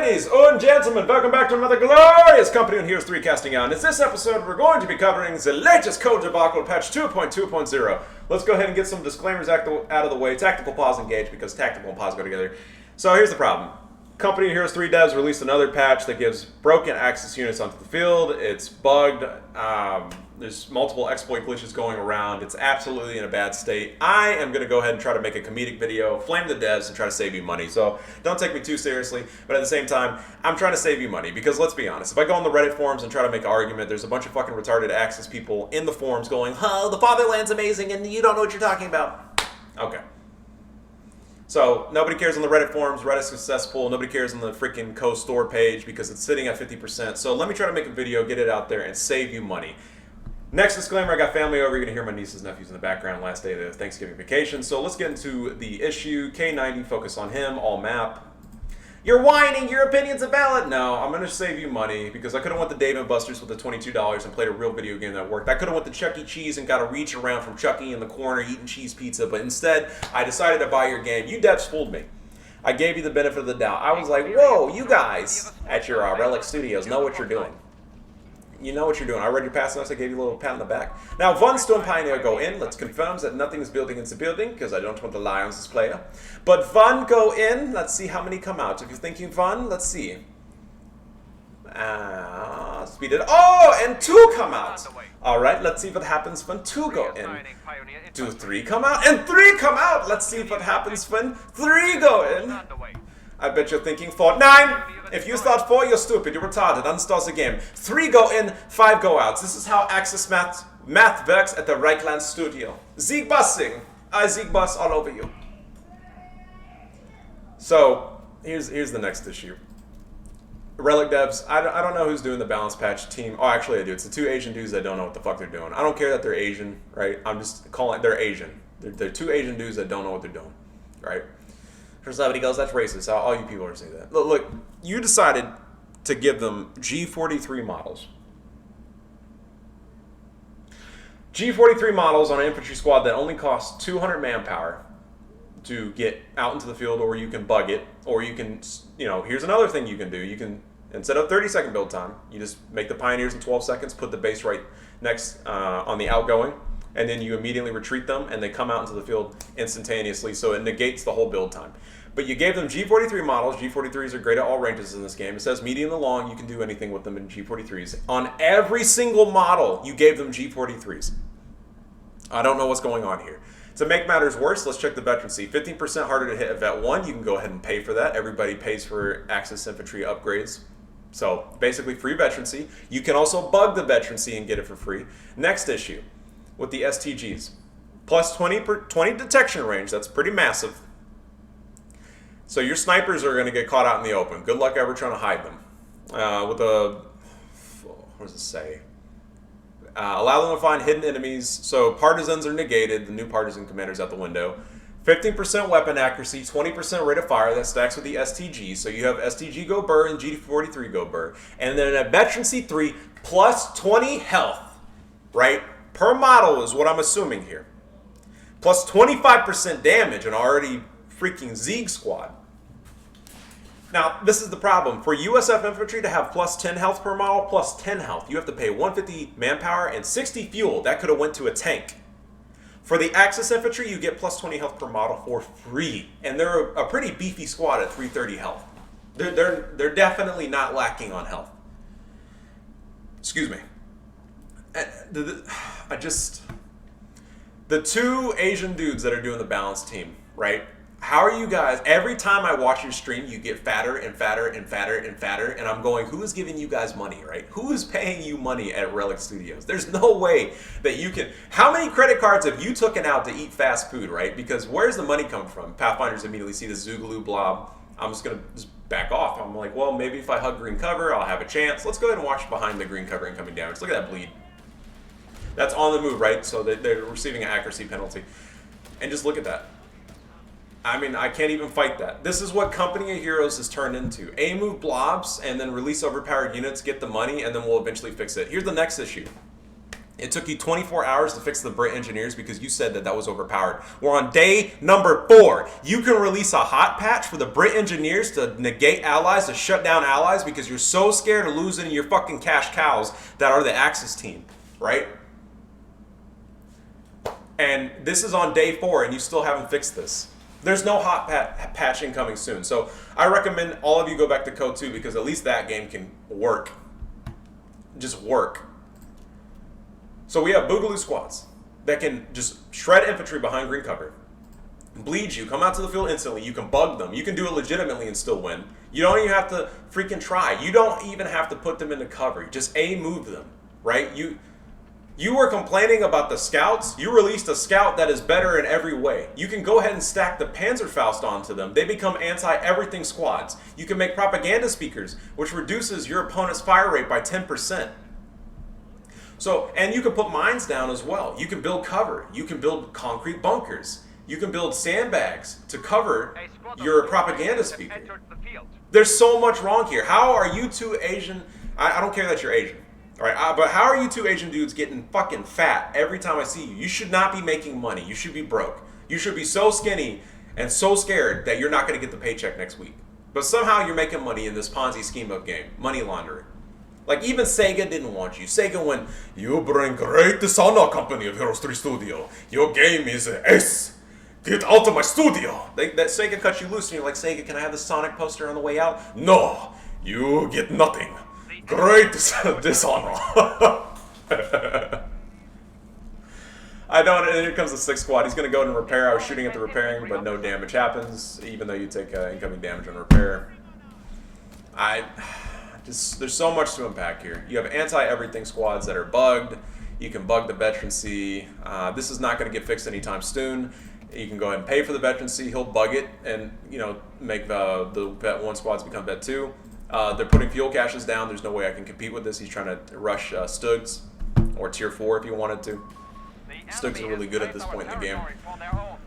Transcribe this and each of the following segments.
Ladies and gentlemen, welcome back to another glorious Company on Heroes 3 casting out. And in this episode, we're going to be covering the latest code debacle patch 2.2.0. Let's go ahead and get some disclaimers out of the way. Tactical pause engage, because tactical and pause go together. So here's the problem. Company on Heroes 3 devs released another patch that gives broken Axis units onto the field. It's bugged. There's multiple exploit glitches going around. It's absolutely in a bad state. I am going to go ahead and try to make a comedic video, flame the devs, and try to save you money. So don't take me too seriously, but at the same time, I'm trying to save you money. Because let's be honest, if I go on the Reddit forums and try to make an argument, there's a bunch of fucking retarded Axis people in the forums going, "Oh, the Fatherland's amazing and you don't know what you're talking about." Okay. So nobody cares on the Reddit forums, Reddit's successful, nobody cares on the freaking co-store page because it's sitting at 50%. So let me try to make a video, get it out there, and save you money. Next disclaimer, I got family over. You're going to hear my nieces and nephews in the background, last day of the Thanksgiving vacation. So let's get into the issue. K90, focus on him, all map. You're whining, your opinion's invalid. No, I'm going to save you money because I could have went to Dave & Buster's with the $22 and played a real video game that worked. I could have went to Chuck E. Cheese and got a reach around from Chucky in the corner eating cheese pizza, but instead, I decided to buy your game. You devs fooled me. I gave you the benefit of the doubt. I was like, whoa, you guys at your Relic Studios know what you're doing. You know what you're doing. I read your past notes. I gave you a little pat on the back. Now, Von Stone Pioneer go in. Let's confirm that nothing is building into building because I don't want to lie on this player. But Von go in. Let's see how many come out. If you're thinking Von, let's see. Speed it. Oh, and 2 come out. All right, let's see what happens when 2 go in. Do 3 come out? And 3 come out. Let's see what happens when 3 go in. I bet you're thinking 4. 9! If you thought 4, you're stupid. You're retarded. Uninstalls the game. 3 go in, 5 go out. This is how Axis math works at the Reichland studio. Sieg bussing. I Sieg bus all over you. So, here's the next issue. Relic devs, I don't know who's doing the balance patch team. Oh, actually I do. It's the 2 Asian dudes that don't know what the fuck they're doing. I don't care that they're Asian, right? I'm just calling it, they're Asian. They're 2 Asian dudes that don't know what they're doing, right? Somebody goes, that's racist. All you people are saying that. Look, you decided to give them G43 models. G43 models on an infantry squad that only costs 200 manpower to get out into the field, or you can bug it, or you can, here's another thing you can do. You can, instead of 30-second build time, you just make the Pioneers in 12 seconds, put the base right next on the outgoing, and then you immediately retreat them, and they come out into the field instantaneously, so it negates the whole build time. But you gave them G43 models. G43s are great at all ranges in this game. It says medium and long. You can do anything with them in G43s. On every single model, you gave them G43s. I don't know what's going on here. To make matters worse, let's check the veterancy. 15% harder to hit at Vet 1. You can go ahead and pay for that. Everybody pays for Axis infantry upgrades. So basically free veterancy. You can also bug the veterancy and get it for free. Next issue with the STGs. Plus 20 detection range. That's pretty massive. So your snipers are going to get caught out in the open. Good luck ever trying to hide them. With a, what does it say? Allow them to find hidden enemies. So partisans are negated. The new partisan commander's out the window. 15% weapon accuracy, 20% rate of fire. That stacks with the STG. So you have STG go burr and G43 go burr. And then a veterancy 3 plus 20 health, right? Per model is what I'm assuming here. Plus 25% damage and already freaking Sieg squad. Now, this is the problem. For USF infantry to have plus 10 health per model, plus 10 health, you have to pay 150 manpower and 60 fuel. That could have went to a tank. For the Axis infantry, you get plus 20 health per model for free. And they're a pretty beefy squad at 330 health. They're definitely not lacking on health. Excuse me. The 2 Asian dudes that are doing the balance team, right? How are you guys, every time I watch your stream, you get fatter and fatter and fatter and fatter, and I'm going, who is giving you guys money, right? Who is paying you money at Relic Studios? There's no way that you can, how many credit cards have you taken out to eat fast food, right? Because where's the money come from? Pathfinders immediately see the Zoogaloo blob. I'm just going to back off. I'm like, well, maybe if I hug green cover, I'll have a chance. Let's go ahead and watch behind the green cover incoming damage. Look at that bleed. That's on the move, right? So they're receiving an accuracy penalty. And just look at that. I mean, I can't even fight that. This is what Company of Heroes has turned into. A-move blobs, and then release overpowered units, get the money, and then we'll eventually fix it. Here's the next issue. It took you 24 hours to fix the Brit engineers because you said that that was overpowered. We're on day number 4. You can release a hot patch for the Brit engineers to negate allies, to shut down allies because you're so scared of losing your fucking cash cows that are the Axis team, right? And this is on day 4 and you still haven't fixed this. There's no hot patching coming soon. So I recommend all of you go back to Code 2 because at least that game can work. Just work. So we have Boogaloo squads that can just shred infantry behind green cover, bleed you, come out to the field instantly. You can bug them. You can do it legitimately and still win. You don't even have to freaking try. You don't even have to put them into cover. Just move them, right? You were complaining about the scouts. You released a scout that is better in every way. You can go ahead and stack the Panzerfaust onto them. They become anti-everything squads. You can make propaganda speakers, which reduces your opponent's fire rate by 10%. So, and you can put mines down as well. You can build cover. You can build concrete bunkers. You can build sandbags to cover your propaganda speaker. There's so much wrong here. How are you two Asian? I don't care that you're Asian, all right? But how are you two Asian dudes getting fucking fat every time I see you? You should not be making money. You should be broke. You should be so skinny and so scared that you're not going to get the paycheck next week. But somehow you're making money in this Ponzi scheme of game, money laundering. Like, even Sega didn't want you. Sega went, you bring great dishonor, company of Heroes 3 Studio. Your game is an ace. Get out of my studio. That Sega cut you loose and you're like, Sega, can I have the Sonic poster on the way out? No, you get nothing. Great dishonor. I don't, and here comes the 6th squad. He's going to go and repair. I was shooting at the repairing, but no damage happens, even though you take incoming damage on repair. There's so much to unpack here. You have anti-everything squads that are bugged. You can bug the veterancy. This is not going to get fixed anytime soon. You can go ahead and pay for the veterancy. He'll bug it and make the Vet 1 squads become Vet 2. They're putting fuel caches down. There's no way I can compete with this. He's trying to rush Stugs or Tier 4 if he wanted to. Stugs are really good at this point in the game.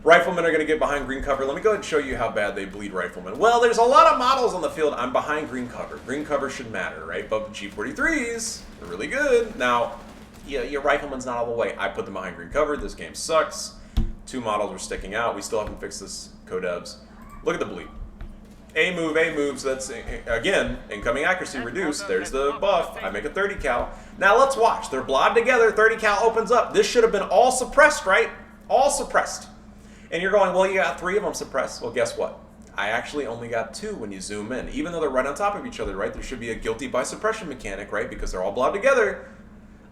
Riflemen are going to get behind green cover. Let me go ahead and show you how bad they bleed riflemen. Well, there's a lot of models on the field. I'm behind green cover. Green cover should matter, right? But G43s are really good. Now, your rifleman's not all the way. I put them behind green cover. This game sucks. 2 models are sticking out. We still haven't fixed this, co-devs. Look at the bleed. A move, so that's, again, incoming accuracy reduced. There's the buff. I make a 30 cal. Now let's watch. They're blobbed together. 30 cal opens up. This should have been all suppressed, right? All suppressed. And you're going, well, you got 3 of them suppressed. Well, guess what? I actually only got 2 when you zoom in. Even though they're right on top of each other, right? There should be a guilty by suppression mechanic, right? Because they're all blobbed together.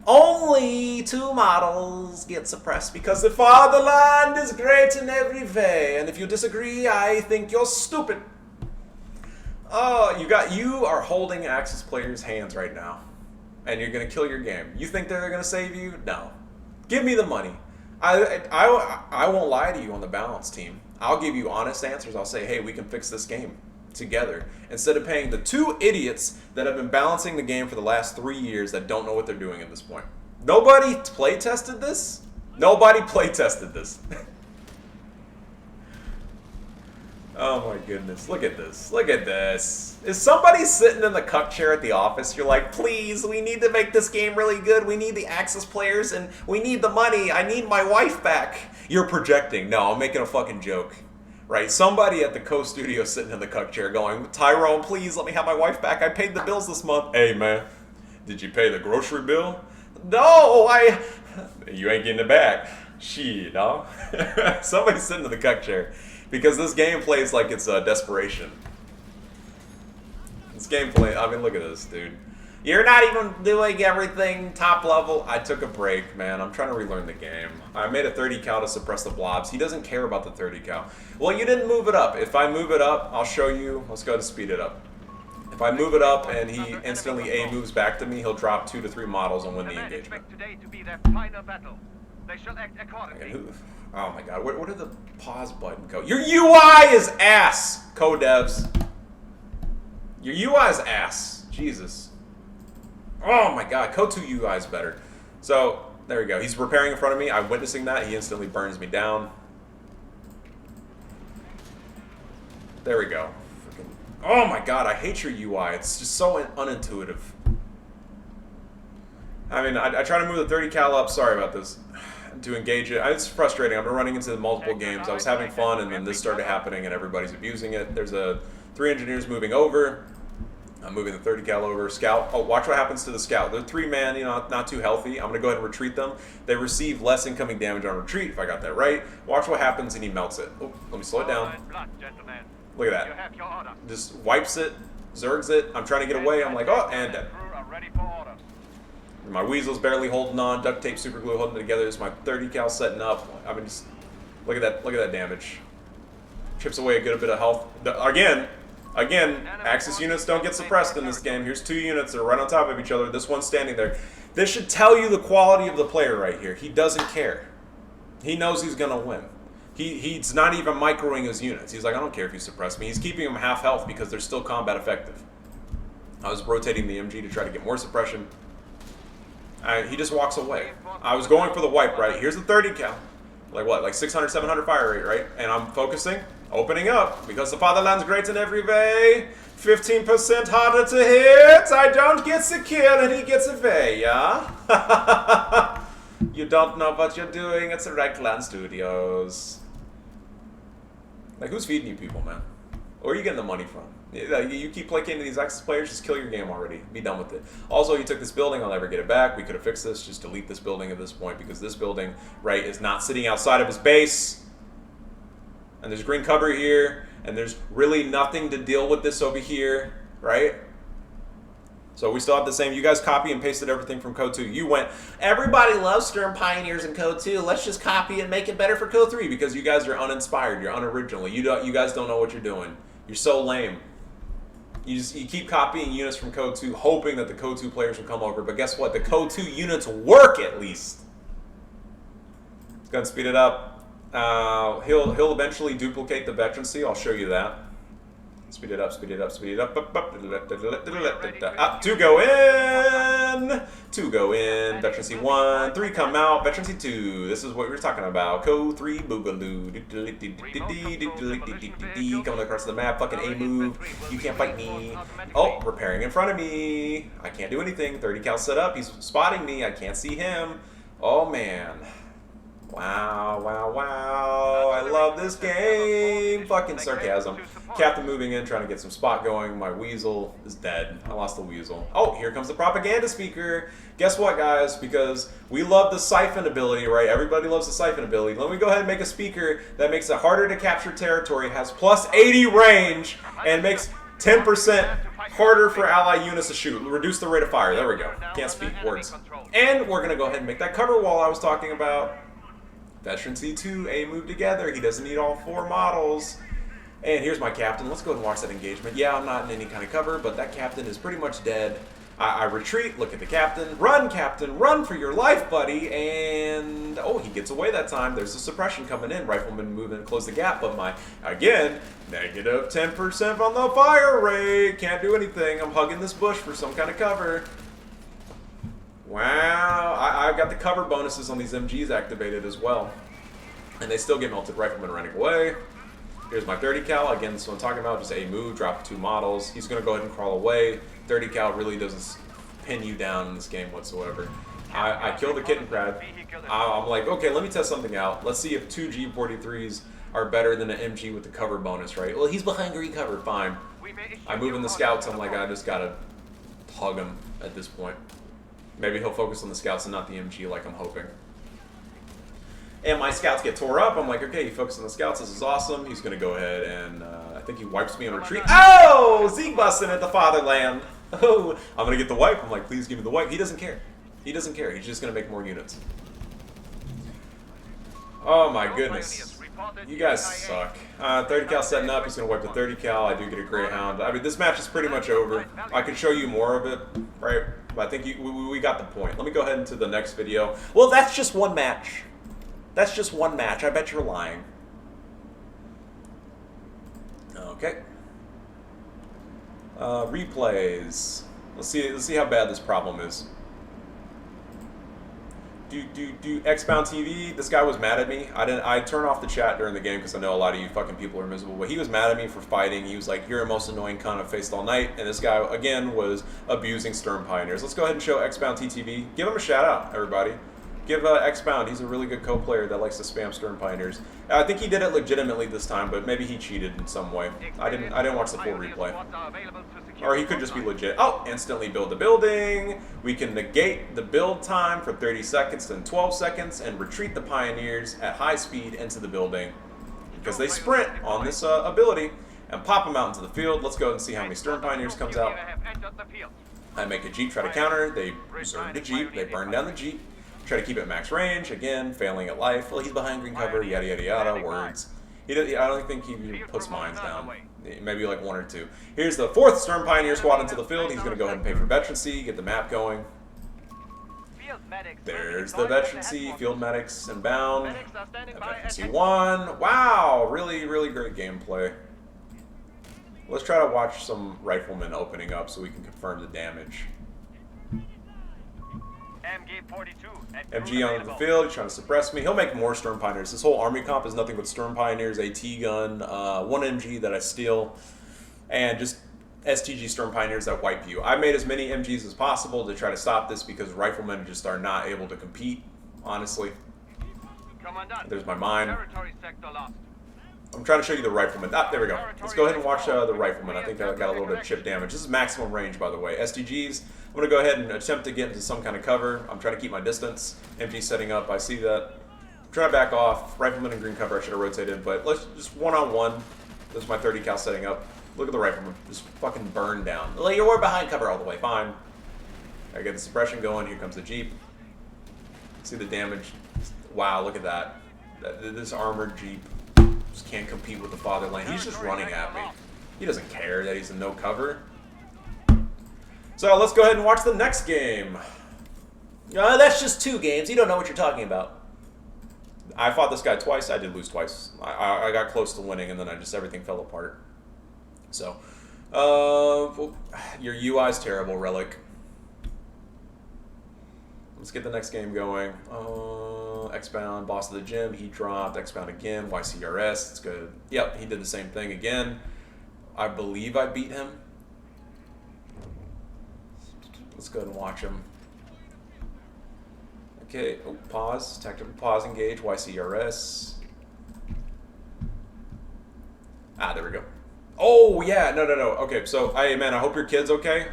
Only 2 models get suppressed because the fatherland is great in every way. And if you disagree, I think you're stupid. Oh, you are holding Axis players' hands right now. And you're going to kill your game. You think they're going to save you? No. Give me the money. I won't lie to you on the balance team. I'll give you honest answers. I'll say, hey, we can fix this game together. Instead of paying the 2 idiots that have been balancing the game for the last 3 years that don't know what they're doing at this point. Nobody play tested this? Nobody play tested this. Oh my goodness, look at this, look at this. Is somebody sitting in the cuck chair at the office? You're like, please, we need to make this game really good. We need the Axis players and we need the money. I need my wife back. You're projecting. No, I'm making a fucking joke, right? Somebody at the co-studio sitting in the cuck chair going, Tyrone, please let me have my wife back. I paid the bills this month. Hey man, did you pay the grocery bill? No, you ain't getting it back. Shit, dog. Somebody's sitting in the cuck chair. Because this game plays like it's desperation. This gameplay, I mean, look at this, dude. You're not even doing everything top level. I took a break, man. I'm trying to relearn the game. I made a 30 cal to suppress the blobs. He doesn't care about the 30 cal. Well, you didn't move it up. If I move it up, I'll show you. Let's go to speed it up. If I move it up and he instantly A moves back to me, he'll drop 2 to 3 models and win the engagement. They shall act accordingly. Oh my god, where did the pause button go? Your UI is ass, co-devs. Your UI is ass. Jesus. Oh my god, Code 2 UI is better. So, there we go. He's repairing in front of me. I'm witnessing that. He instantly burns me down. There we go. Freaking, oh my god, I hate your UI. It's just so unintuitive. I mean, I try to move the 30 cal up. Sorry about this. To engage it. It's frustrating. I've been running into multiple games. I was having fun, and then this started happening, and everybody's abusing it. There's 3 engineers moving over. I'm moving the 30 cal over. Scout. Oh, watch what happens to the scout. They're 3-man, you know, not too healthy. I'm going to go ahead and retreat them. They receive less incoming damage on retreat, if I got that right. Watch what happens, and he melts it. Oh, let me slow it down. Look at that. Just wipes it, zergs it. I'm trying to get away. I'm like, oh, and dead. My weasel's barely holding on. Duct tape, super glue holding it together. This is my 30 cal setting up. I mean, just look at that. Look at that damage. Chips away a good bit of health. Again, Axis units don't get suppressed in this game. Here's 2 units. They're right on top of each other. This one's standing there. This should tell you the quality of the player right here. He doesn't care. He knows he's going to win. He's not even microing his units. He's like, I don't care if you suppress me. He's keeping them half health because they're still combat effective. I was rotating the MG to try to get more suppression. He just walks away. I was going for the wipe, right? Here's the 30 cal. Like what? Like 600, 700 fire rate, right? And I'm focusing, opening up, because the fatherland's great in every way. 15% harder to hit. I don't get the kill and he gets away, yeah? You don't know what you're doing. It's the Raglan Studios. Like, who's feeding you people, man? Where are you getting the money from? You keep placating these Axis players, just kill your game already. Be done with it. Also, you took this building, I'll never get it back. We could have fixed this, just delete this building at this point, because this building, right, is not sitting outside of his base. And there's green cover here, and there's really nothing to deal with this over here, right? So we still have the same. You guys copy and pasted everything from Code 2. You went, everybody loves Sturm Pioneers in Code 2. Let's just copy and make it better for Code 3, because you guys are uninspired. You're unoriginal. You guys don't know what you're doing. You're so lame. You keep copying units from Code 2, hoping that the Code 2 players will come over. But guess what? The Code 2 units work, at least. Let's go and speed it up. He'll eventually duplicate the veterancy. I'll show you that. Speed it up, speed it up, speed it up. Two go in. 2 go in. Veterancy 1. 3 come out. Veterancy 2. This is what we were talking about. Code 3 boogaloo. Coming across the map. Fucking A move. You can't fight me. Oh, repairing in front of me. I can't do anything. 30 cal set up. He's spotting me. I can't see him. Oh, man. Wow, wow, wow. I love this game. Fucking sarcasm. Captain moving in, trying to get some spot going. My weasel is dead. I lost the weasel. Oh, here comes the propaganda speaker. Guess what, guys? Because we love the siphon ability, right? Everybody loves the siphon ability. Let me go ahead and make a speaker that makes it harder to capture territory, has plus 80 range, and makes 10% harder for ally units to shoot. Reduce the rate of fire. There we go. Can't speak words. And we're going to go ahead and make that cover wall I was talking about. Veteran C2, A move together. He doesn't need all 4 models. And here's my captain. Let's go ahead and watch that engagement. Yeah, I'm not in any kind of cover, but that captain is pretty much dead. I retreat, look at the captain. Captain, run for your life, buddy. And, oh, he gets away that time. There's a suppression coming in. Rifleman moving to close the gap, but again, negative 10% on the fire rate. Can't do anything. I'm hugging this bush for some kind of cover. Wow, I've got the cover bonuses on these MGs activated as well. And they still get melted. Rifleman running away. Here's my 30 cal. Again, this is what I'm talking about. Just A move, drop 2 models. He's going to go ahead and crawl away. 30 cal really doesn't pin you down in this game whatsoever. I killed the kitten crab. I'm like, okay, let me test something out. Let's see if 2 G43s are better than an MG with the cover bonus, right? Well, he's behind green cover. Fine. I move in the scouts. I'm like, I just got to hug him at this point. Maybe he'll focus on the scouts and not the MG like I'm hoping. And my scouts get tore up. I'm like, okay, you focus on the scouts. This is awesome. He's going to go ahead and I think he wipes me on retreat. Oh! Zeke busting at the fatherland. Oh, I'm going to get the wipe. I'm like, please give me the wipe. He doesn't care. He doesn't care. He's just going to make more units. Oh my goodness. You guys suck. 30 cal setting up. He's going to wipe the 30 cal. I do get a Greyhound. I mean, this match is pretty much over. I could show you more of it, right? But I think we got the point. Let me go ahead into the next video. Well, that's just one match. That's just one match. I bet you're lying. Okay. Replays. Let's see how bad this problem is. Xbound TV. This guy was mad at me. I turned off the chat during the game because I know a lot of you fucking people are miserable. But he was mad at me for fighting. He was like, "You're the most annoying cunt I've faced all night." And this guy again was abusing Stern Pioneers. Let's go ahead and show Xbound TTV. Give him a shout out, everybody. Give Xbound. He's a really good co-player that likes to spam Stern Pioneers. I think he did it legitimately this time, but maybe he cheated in some way. I didn't watch the full replay. Or he could just be legit. Oh, instantly build the building. We can negate the build time for 30 seconds and 12 seconds and retreat the Pioneers at high speed into the building because they sprint on this ability and pop them out into the field. Let's go ahead and see how many Stern Pioneers comes out. I make a Jeep try to counter. They reserve the Jeep. They burn down the Jeep. Try to keep it max range. Again, failing at life. Well, he's behind green cover. Yada, yada, yada. Words. I don't think he puts mines down. Maybe like one or two. Here's the 4th Stern Pioneer squad into the field. He's going to go ahead and pay for veterancy, get the map going. There's the veterancy, field medics inbound. Veterancy 1. Wow, really, really great gameplay. Let's try to watch some riflemen opening up so we can confirm the damage. MG on the field, he's trying to suppress me. He'll make more Stern Pioneers. This whole army comp is nothing but Stern Pioneers, AT gun, 1 MG that I steal, and just STG Stern Pioneers that wipe you. I made as many MGs as possible to try to stop this because riflemen just are not able to compete, honestly. There's my mine. I'm trying to show you the rifleman. Ah, there we go. Let's go ahead and watch the rifleman. I think I got a little bit of chip damage. This is maximum range, by the way. STGs, I'm going to go ahead and attempt to get into some kind of cover. I'm trying to keep my distance. MG setting up. I see that. Try to back off. Rifleman in green cover. I should have rotated, but let's just one-on-one. This is my 30 cal setting up. Look at the rifleman. Just fucking burn down. Like, you're behind cover all the way. Fine. I get the suppression going. Here comes the Jeep. See the damage. Wow, look at that. This armored Jeep just can't compete with the fatherland. He's just running at me. He doesn't care that he's in no cover. So let's go ahead and watch the next game. That's just 2 games. You don't know what you're talking about. I fought this guy twice. I did lose twice. I got close to winning, and then everything fell apart. So, your UI's terrible, Relic. Let's get the next game going. Xbound, boss of the gym, he dropped. Xbound again, YCRS, it's good. Yep, he did the same thing again. I believe I beat him. Let's go ahead and watch him. Okay, oh, pause, tactical pause, engage, YCRS. Ah, there we go. Oh, yeah, no. Okay, so, hey, man, I hope your kid's okay.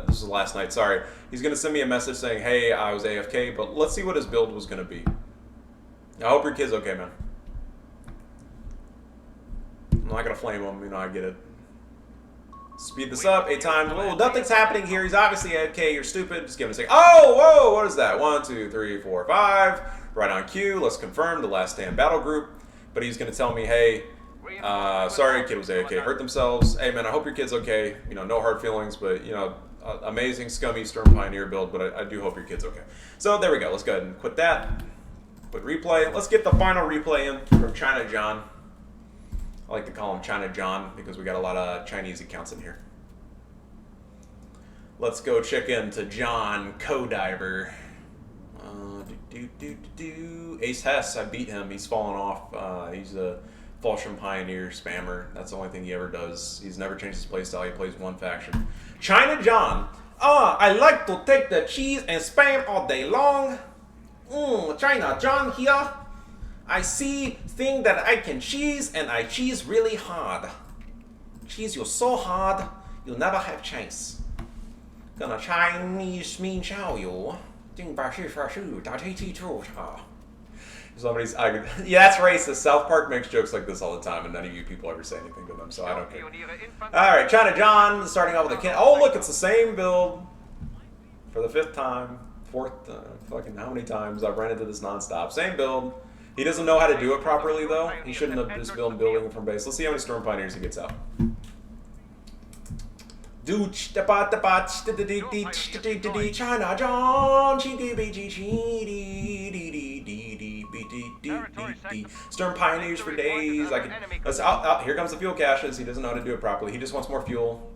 This was last night, sorry. He's going to send me a message saying, hey, I was AFK, but let's see what his build was going to be. I hope your kid's okay, man. I'm not going to flame him, I get it. Speed this up 8 times. Oh, nothing's happening here. He's obviously AFK. You're stupid. Just give him a second. Oh, whoa, what is that? 1, 2, 3, 4, 5. Right on cue. Let's confirm the last stand battle group. But he's going to tell me, hey, sorry, kid was AFK, hurt themselves. Hey, man, I hope your kid's okay. No hard feelings, but, amazing, scummy Stern Pioneer build, but I do hope your kid's okay. So there we go. Let's go ahead and quit that. Quit replay. Let's get the final replay in from China John. I like to call him China John because we got a lot of Chinese accounts in here. Let's go check into John Codiver. Ace Hess, I beat him. He's fallen off. He's a Falchion Pioneer spammer. That's the only thing he ever does. He's never changed his playstyle. He plays one faction. China John. I like to take the cheese and spam all day long. China John here. I see thing that I can cheese, and I cheese really hard. Cheese you so hard, you'll never have chance. Gonna Chinese mean chow you. Somebody's, yeah, that's racist. South Park makes jokes like this all the time, and none of you people ever say anything to them, so I don't care. Alright, China John, starting off with a oh, look, it's the same build for the 5th time. 4th, fucking how many times I've ran into this nonstop. Same build. He doesn't know how to do it properly, though. He shouldn't have just been building from base. Let's see how many Storm Pioneers he gets out. China John. Storm Pioneers for days. Here comes the fuel caches. He doesn't know how to do it properly. He just wants more fuel.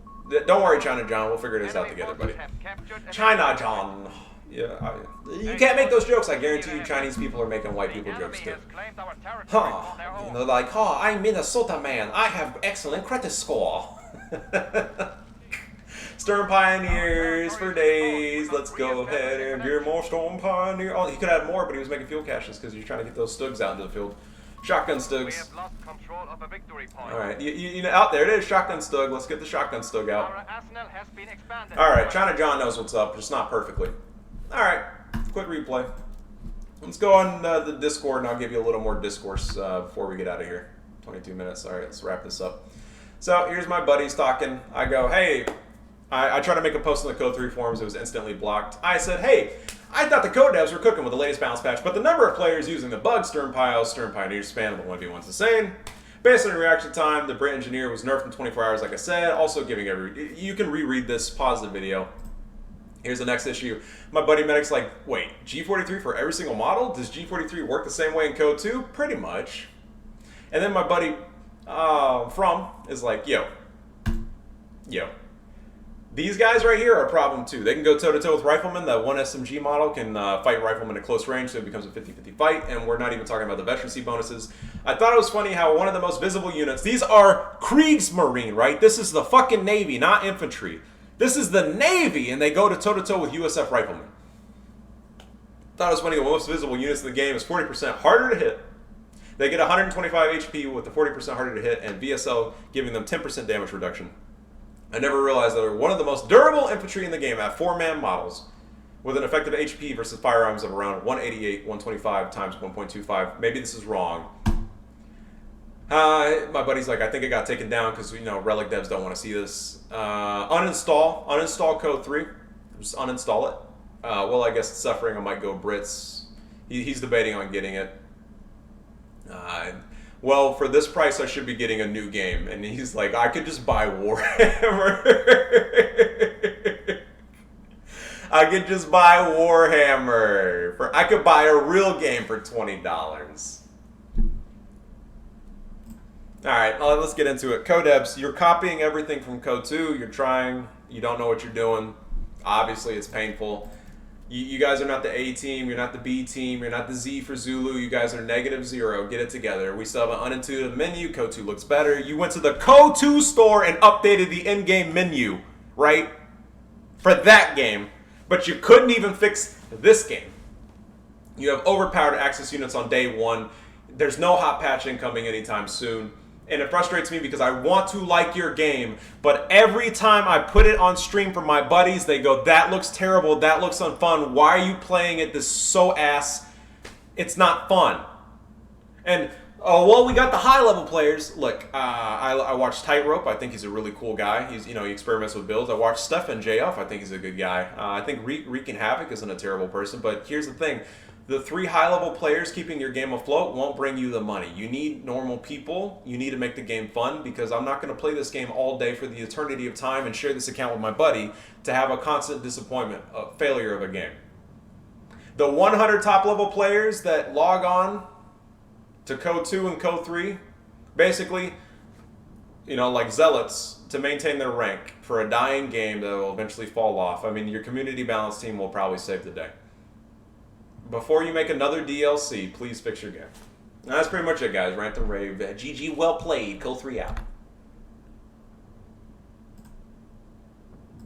Don't worry, China John. We'll figure this out together, buddy. China John. You can't make those jokes. I guarantee you Chinese people are making white people jokes too. Huh. And they're like, oh, I'm Minnesota man. I have excellent credit score. Storm Pioneers for days. Let's go ahead and get more Storm Pioneer. Oh, he could have more, but he was making field caches because he's trying to get those Stugs out into the field. Shotgun Stugs. Alright, you know, out there it is, Shotgun Stug. Let's get the Shotgun Stug out. Alright, China John knows what's up, just not perfectly. Alright, quick replay. Let's go on the Discord and I'll give you a little more discourse before we get out of here. 22 minutes. Alright, let's wrap this up. So, here's my buddies talking. I go, hey, I tried to make a post on the Code 3 forums. It was instantly blocked. I said, hey, I thought the code devs were cooking with the latest balance patch, but the number of players using the bug Stern Pioneers span of the 1v1's the same. Based on reaction time, the Brit engineer was nerfed in 24 hours, like I said. Also giving you can reread this, pause the video. Here's the next issue. My buddy Medic's like, wait, G43 for every single model? Does G43 work the same way in Code 2? Pretty much. And then my buddy From is like, yo. These guys right here are a problem too. They can go toe-to-toe with Rifleman. That one SMG model can fight Rifleman at close range, so it becomes a 50-50 fight, and we're not even talking about the veterancy bonuses. I thought it was funny how one of the most visible units, these are Kriegsmarine, right? This is the fucking Navy, not infantry. This is the Navy, and they go to toe-to-toe with USF Rifleman. Thought it was funny, the most visible units in the game is 40% harder to hit. They get 125 HP with the 40% harder to hit, and VSL giving them 10% damage reduction. I never realized that they're one of the most durable infantry in the game at 4-man models with an effective HP versus firearms of around 188, 125 times 1.25. Maybe this is wrong. My buddy's like, I think it got taken down because, you know, Relic devs don't want to see this. Uninstall Code 3. Just uninstall it. Well, I guess it's suffering. I might go Brits. He's debating on getting it. Well, for this price, I should be getting a new game. And he's like, I could just buy Warhammer. I could just buy Warhammer. I could buy a real game for $20. Alright, let's get into it. Codebs, you're copying everything from Code 2. You're trying. You don't know what you're doing. Obviously, it's painful. You guys are not the A team, you're not the B team, you're not the Z for Zulu, you guys are -0. Get it together. We still have an unintuitive menu. Code 2 looks better. You went to the Code 2 store and updated the in-game menu, right? For that game. But you couldn't even fix this game. You have overpowered access units on day 1. There's no hot patching coming anytime soon. And it frustrates me because I want to like your game, but every time I put it on stream for my buddies, they go, that looks terrible, that looks unfun, why are you playing it this so ass? It's not fun. And, oh, well, we got the high-level players. Look, I watched Tightrope. I think he's a really cool guy. He's, he experiments with builds. I watched Stefan JF. I think he's a good guy. I think Wreaking Havoc isn't a terrible person, but here's the thing. The 3 high-level players keeping your game afloat won't bring you the money. You need normal people. You need to make the game fun because I'm not going to play this game all day for the eternity of time and share this account with my buddy to have a constant disappointment, a failure of a game. The 100 top-level players that log on to Code 2 and Code 3, basically, like zealots, to maintain their rank for a dying game that will eventually fall off. I mean, your community balance team will probably save the day. Before you make another DLC, please fix your game. That's pretty much it, guys. Rant and rave. GG, well played. Code 3 out.